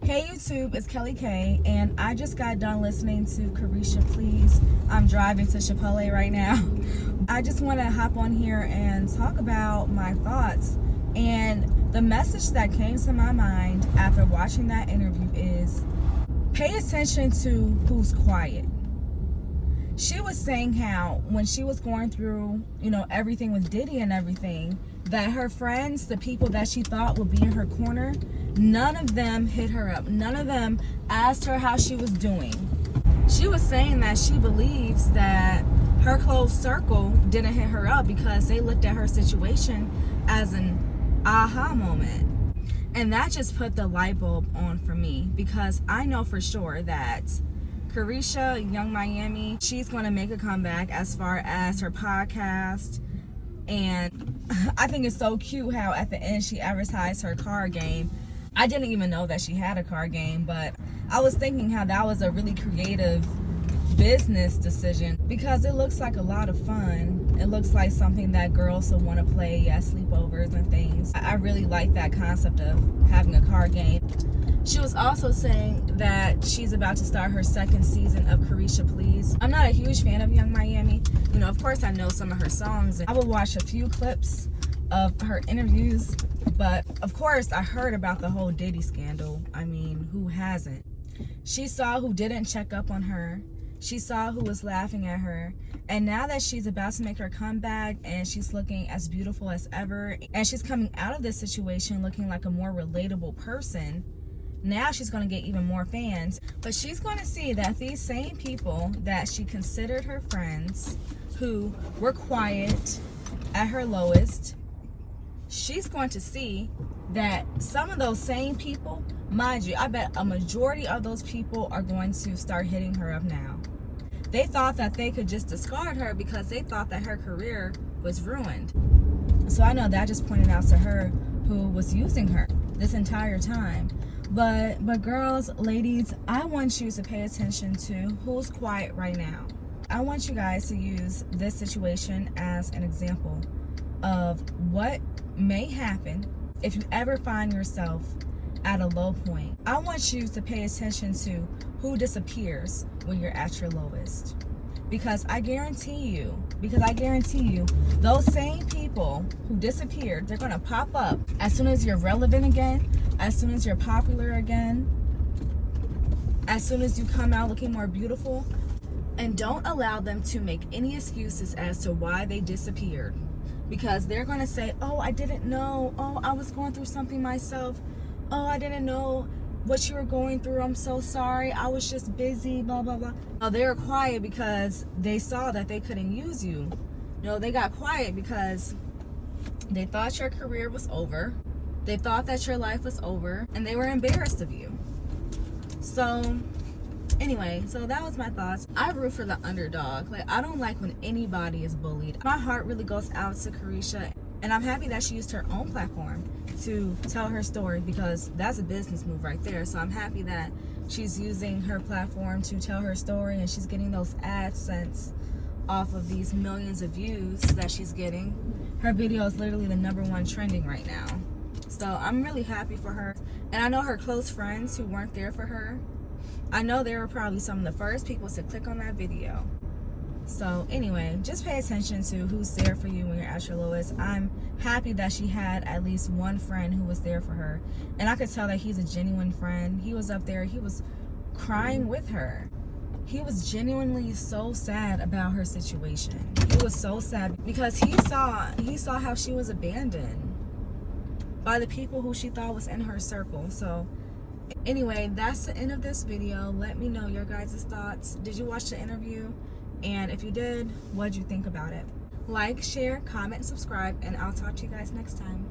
Hey YouTube, it's Kelly K, and I just got done listening to Caresha Please. I'm driving to Chipotle right now. I just want to hop on here and talk about my thoughts. And the message that came to my mind after watching that interview is pay attention to who's quiet. She was saying how when she was going through, everything with Diddy and everything, that her friends, the people that she thought would be in her corner, none of them hit her up. None of them asked her how she was doing. She was saying that she believes that her close circle didn't hit her up because they looked at her situation as an aha moment. And that just put the light bulb on for me, because I know for sure that Caresha, Young Miami, she's going to make a comeback as far as her podcast. And I think it's so cute how at the end she advertised her card game. I didn't even know that she had a card game, but I was thinking how that was a really creative business decision, because it looks like a lot of fun. It looks like something that girls will want to play at sleepovers and things. I really like that concept of having a card game. She was also saying that she's about to start her second season of Caresha Please. I'm not a huge fan of Young Miami. Of course I know some of her songs. I would watch a few clips of her interviews, but of course I heard about the whole Diddy scandal. I mean, who hasn't? She saw who didn't check up on her. She saw who was laughing at her. And now that she's about to make her comeback and she's looking as beautiful as ever, and she's coming out of this situation looking like a more relatable person, now she's going to get even more fans. But she's going to see that these same people that she considered her friends, who were quiet at her lowest, she's going to see that some of those same people, mind you, I bet a majority of those people are going to start hitting her up now. They thought that they could just discard her because they thought that her career was ruined. So I know that just pointed out to her who was using her this entire time. But girls, ladies, I want you to pay attention to who's quiet right now. I want you guys to use this situation as an example of what may happen if you ever find yourself at a low point. I want you to pay attention to who disappears when you're at your lowest. Because I guarantee you, those same people who disappeared, they're going to pop up as soon as you're relevant again, as soon as you're popular again, as soon as you come out looking more beautiful. And don't allow them to make any excuses as to why they disappeared. Because they're going to say, oh, I didn't know. Oh, I was going through something myself. Oh, I didn't know what you were going through. I'm so sorry. I was just busy, blah, blah, blah. No, they were quiet because they saw that they couldn't use you. No, they got quiet because they thought your career was over. They thought that your life was over, and they were embarrassed of you. So anyway, so that was my thoughts. I root for the underdog. I don't like when anybody is bullied. My heart really goes out to Caresha, and I'm happy that she used her own platform to tell her story, because that's a business move right there. So I'm happy that she's using her platform to tell her story, and she's getting those AdSense off of these millions of views that she's getting. Her video is literally the #1 trending right now. So I'm really happy for her. And I know her close friends who weren't there for her, I know they were probably some of the first people to click on that video. So anyway, just pay attention to who's there for you when you're at your lowest. I'm happy that she had at least one friend who was there for her. And I could tell that he's a genuine friend. He was up there, he was crying with her. He was genuinely so sad about her situation. He was so sad because he saw how she was abandoned by the people who she thought was in her circle. So anyway, that's the end of this video. Let me know your guys' thoughts. Did you watch the interview? And if you did, what did you think about it? Like, share, comment, subscribe, and I'll talk to you guys next time.